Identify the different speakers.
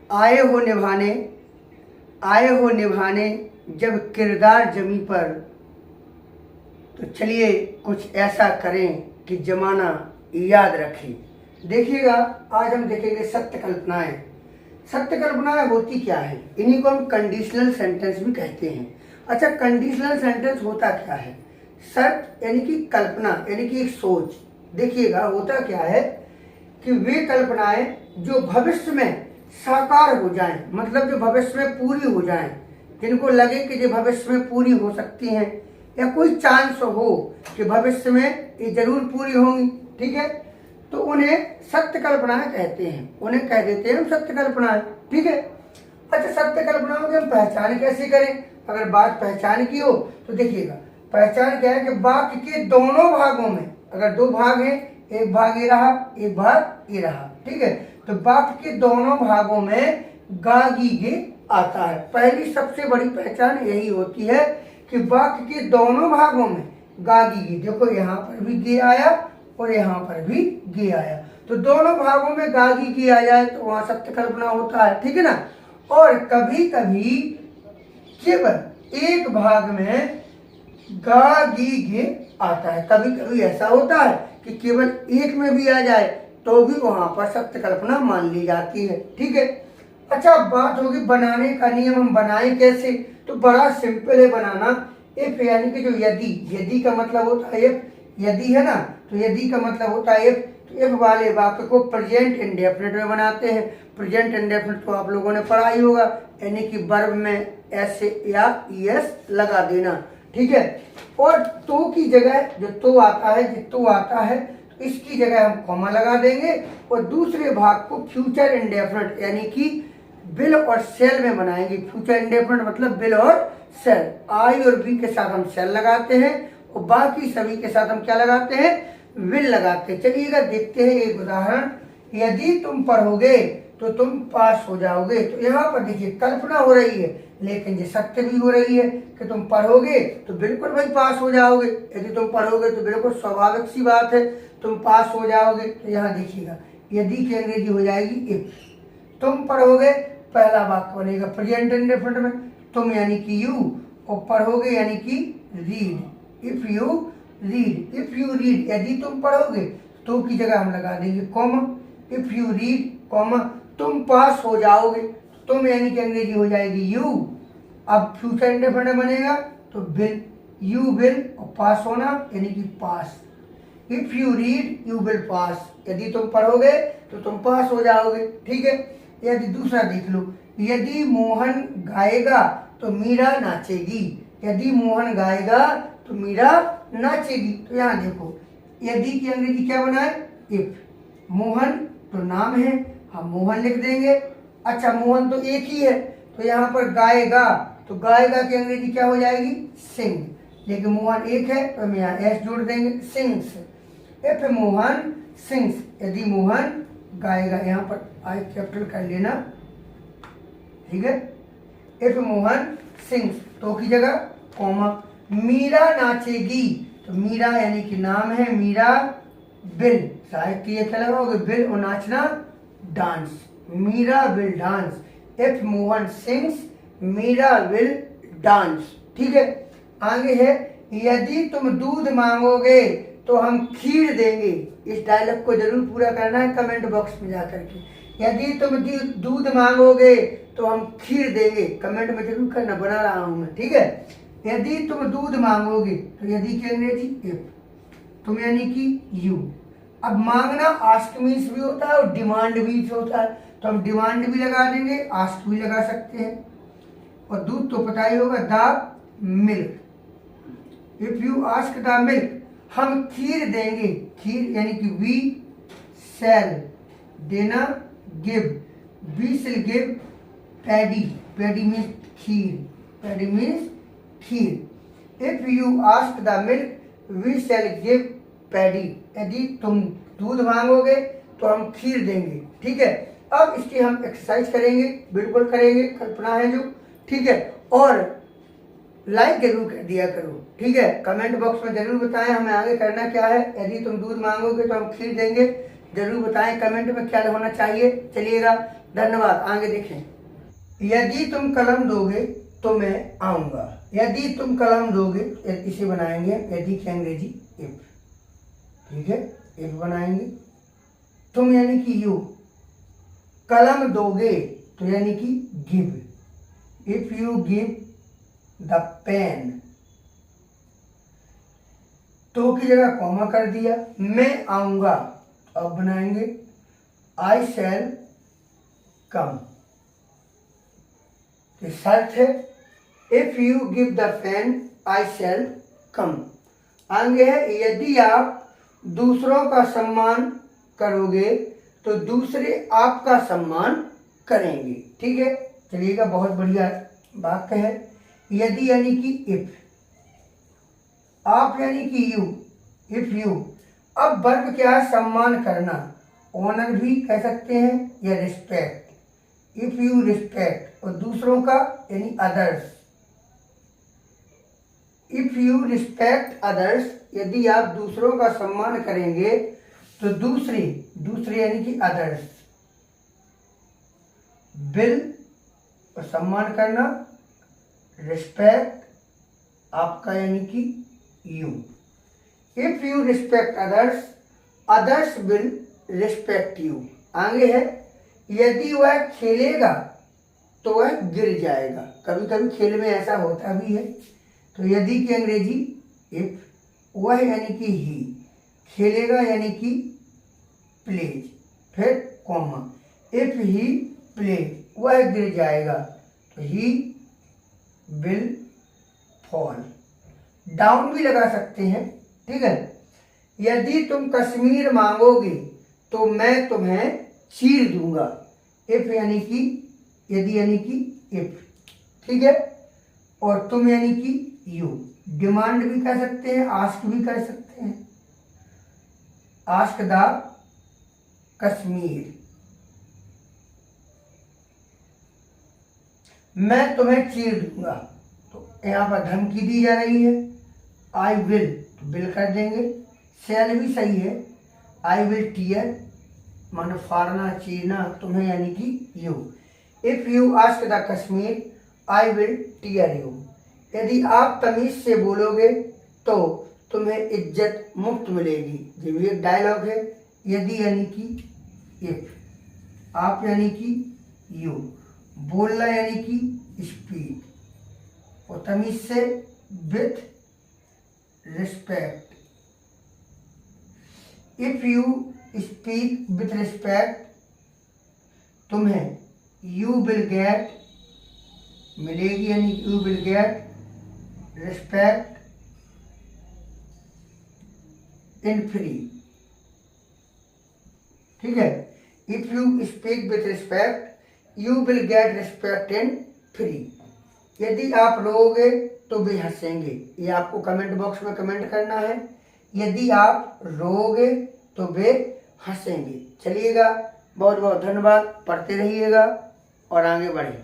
Speaker 1: आए हो निभाने जब किरदार जमी पर, तो चलिए कुछ ऐसा करें कि जमाना याद रखे। देखिएगा, आज हम देखेंगे सत्य कल्पनाएं। सत्य कल्पनाएं होती क्या है? इन्हीं को हम कंडीशनल सेंटेंस भी कहते हैं। अच्छा, कंडीशनल सेंटेंस होता क्या है? सत्य यानी कि कल्पना, यानी कि एक सोच। देखिएगा, होता क्या है कि वे कल्पनाएं जो भविष्य में साकार हो जाएं, मतलब जो भविष्य में पूरी हो जाएं, जिनको लगे कि ये भविष्य में पूरी हो सकती हैं, या कोई चांस हो कि भविष्य में ये जरूर पूरी होंगी, ठीक है, तो उन्हें सत्य कल्पनाएं कहते हैं। उन्हें कह देते हैं हम सत्य कल्पनाएं, ठीक है। अच्छा, सत्य कल्पनाओं की हम पहचान कैसे करें? अगर बात पहचान की हो तो देखिएगा, पहचान क्या है कि वाक्य के दोनों भागों में, अगर दो भाग हैं, एक भाग ये रहा, एक भाग ये रहा, ठीक है, तो वाक्य के दोनों भागों में गा गी गे आता है। पहली सबसे बड़ी पहचान यही होती है कि वाक्य के दोनों भागों में गा गी गे। देखो, यहाँ पर भी गे आया और यहाँ पर भी गे आया, तो दोनों भागों में गा गी गे आ जाए तो वहां सत्य कल्पना होता है, ठीक है ना। और कभी कभी केवल एक भाग में गा गी गे आता है। कभी कभी ऐसा होता है कि केवल एक में भी आ जाए तो भी वहां पर सत्य कल्पना मान ली जाती है, ठीक है। अच्छा, बात होगी बनाने का नियम, हम बनाए कैसे? तो बड़ा सिंपल है बनाना। इफ यानी कि जो यदि का मतलब होता है इफ, यदि है ना, तो यदि का मतलब होता है इफ। तो इफ वाले वाक्य को प्रेजेंट इंडेफिनिट में बनाते हैं। प्रेजेंट इंडेफिनिट को आप लोगों ने पढ़ा ही होगा, यानी कि वर्ब में एस या ईएस लगा देना, ठीक है। और तो की जगह जो तो आता है, जो तो आता है, तो इसकी जगह हम कॉमा लगा देंगे और दूसरे भाग को फ्यूचर इंडेफिनिट यानी कि विल और सेल में बनाएंगे। फ्यूचर इंडेफिनिट मतलब विल और सेल। आई और बी के साथ हम सेल लगाते हैं और बाकी सभी के साथ हम क्या लगाते हैं? विल लगाते हैं। चलिएगा देखते हैं एक उदाहरण। यदि तुम पढ़ोगे तो तुम पास हो जाओगे। तो यहाँ पर देखिए, कल्पना हो रही है लेकिन ये सत्य भी हो रही है कि तुम पढ़ोगे तो बिल्कुल भाई पास हो जाओगे। यदि तुम पढ़ोगे तो बिल्कुल स्वाभाविक सी बात है, तुम पास हो जाओगे। तो यहाँ देखिएगा, यदि की अंग्रेजी हो जाएगी इफ। तुम पढ़ोगे, पहला वाक्य बनेगा प्रेजेंट इंडेफिनिट में, तुम यानी कि यू, और पढ़ोगे यानी कि read. If you read, if you read, यदि तुम पढ़ोगे तो की जगह हम लगा देंगे comma. If you read comma, तुम पास हो जाओगे, तुम यानी कि अंग्रेजी हो जाएगी यू। अब फ्यूचर इंडेफिनिट बनेगा तो विल, यू विल, और पास होना यानी कि pass. If you read you will pass, यदि तुम पढ़ोगे तो तुम पास हो जाओगे, ठीक है। यदि दूसरा देख लो, यदि मोहन गाएगा तो मीरा नाचेगी। यदि मोहन गाएगा तो मीरा नाचेगी। तो यहाँ देखो, यदि की अंग्रेजी क्या बनाए? इफ। मोहन तो नाम है, हम मोहन लिख देंगे। अच्छा, मोहन तो एक ही है, तो यहाँ पर गाएगा, तो गाएगा की अंग्रेजी क्या हो जाएगी? सिंग। लेकिन मोहन एक है तो हम यहाँ एस जोड़ देंगे, सिंग्स। इफ मोहन सिंग्स, यदि मोहन गाएगा, यहाँ पर आई कैपिटल कर लेना, ठीक है। इफ मोहन सिंग्स, तो की जगह कॉमा। मीरा नाचेगी, तो मीरा यानी कि नाम है, मीरा विल, शायद कि ये क्या लगाओगे? विल, और नाचना dance, Meera will dance. If Mohan sings Meera will dance, ठीक है। आगे है, यदि तुम दूध मांगोगे तो हम खीर देंगे। इस डायलॉग को जरूर पूरा करना है कमेंट बॉक्स में जाकर के। यदि तुम दूध मांगोगे तो हम खीर देंगे, कमेंट में जरूर करना, बना रहा हूं मैं, ठीक है। यदि तुम दूध मांगोगे, तो यदि की अंग्रेजी इफ, तुम यानी कि यू। अब मांगना आस्क मीन्स भी होता है और डिमांड भी होता है, तो हम डिमांड भी लगा देंगे, आस्क भी लगा सकते हैं। और दूध तो पता ही होगा, the milk. If you ask the milk, हम खीर देंगे। खीर यानी कि वी शैल, देना give, we shall give paddy. Paddy means खीर, पैडी मीन्स खीर। If you ask the milk we shall give paddy, यदि तुम दूध मांगोगे तो हम खीर देंगे, ठीक है। अब इसकी हम एक्सरसाइज करेंगे, बिल्कुल करेंगे, कल्पना है जो, ठीक है। और लाइक जरूर कर दिया करो, ठीक है। कमेंट बॉक्स में जरूर बताएं हमें आगे करना क्या है। यदि तुम दूध मांगोगे तो हम खीर देंगे, जरूर बताएं कमेंट में क्या होना चाहिए। चलिएगा, धन्यवाद। आगे देखें, यदि तुम कलम दोगे तो मैं आऊंगा। यदि तुम कलम दोगे, इसे बनाएंगे यदि की अंग्रेजी इफ। ठीक है, इफ बनाएंगे। तुम यानी कि यू, कलम दोगे तो यानी कि give. If you give the pen, तो की जगह कॉमा कर दिया, मैं आऊंगा। अब बनाएंगे आई शैल कम। तो शर्त है, if you give the pen I shall come. आगे है, यदि आप दूसरों का सम्मान करोगे तो दूसरे आपका सम्मान करेंगे। ठीक है, चलिएगा, बहुत बढ़िया वाक्य है। यदि यानी कि इफ, आप यानी कि यू, इफ यू। अब वर्ब क्या है, सम्मान करना, ऑनर भी कह सकते हैं या रिस्पेक्ट। इफ यू रिस्पेक्ट, और दूसरों का यानी others. If you respect others, यदि आप दूसरों का सम्मान करेंगे तो दूसरे यानी कि अदर्स विल, और सम्मान करना, रिस्पेक्ट आपका यानी कि you. If you respect others, others will respect you. आगे है, यदि वह खेलेगा तो वह गिर जाएगा। कभी कभी खेल में ऐसा होता भी है। तो यदि की अंग्रेजी इफ, वह यानी कि ही, खेलेगा यानी कि प्लेज, फिर कॉमा, इफ ही प्ले, वह गिर जाएगा तो ही विल फॉल। डाउन भी लगा सकते हैं। ठीक है, यदि तुम कश्मीर मांगोगे तो मैं तुम्हें चीर दूंगा। इफ यानी कि, यदि यानी कि इफ। ठीक है, और तुम यानी कि यू। डिमांड भी कर सकते हैं, आस्क भी कर सकते हैं। आस्क द कश्मीर, मैं तुम्हें चीर दूंगा। तो यहाँ पर धमकी दी जा रही है। आई विल, तो बिल कर देंगे। शैल भी सही है। आई विल टीयर, मानो फाड़ना, चीरना, तुम्हें यानी कि you. If you ask the Kashmir I will tear you. यदि आप तमीज से बोलोगे तो तुम्हें इज्जत मुफ्त मिलेगी। ये भी एक डायलॉग है। यदि यानी कि इफ, आप यानी कि यू, बोलना यानी कि स्पीक, और तमीज से with respect. If you speak with respect, तुम्हें यू विल गेट मिलेगी, यानी you will get respect in free. ठीक है, if you speak with respect you will get respect in free. यदि आप रोओगे तो वे हंसेंगे। ये आपको कमेंट बॉक्स में कमेंट करना है। यदि आप रोओगे तो वे हंसेंगे। चलिएगा, बहुत बहुत धन्यवाद। पढ़ते रहिएगा और आगे बढ़ें।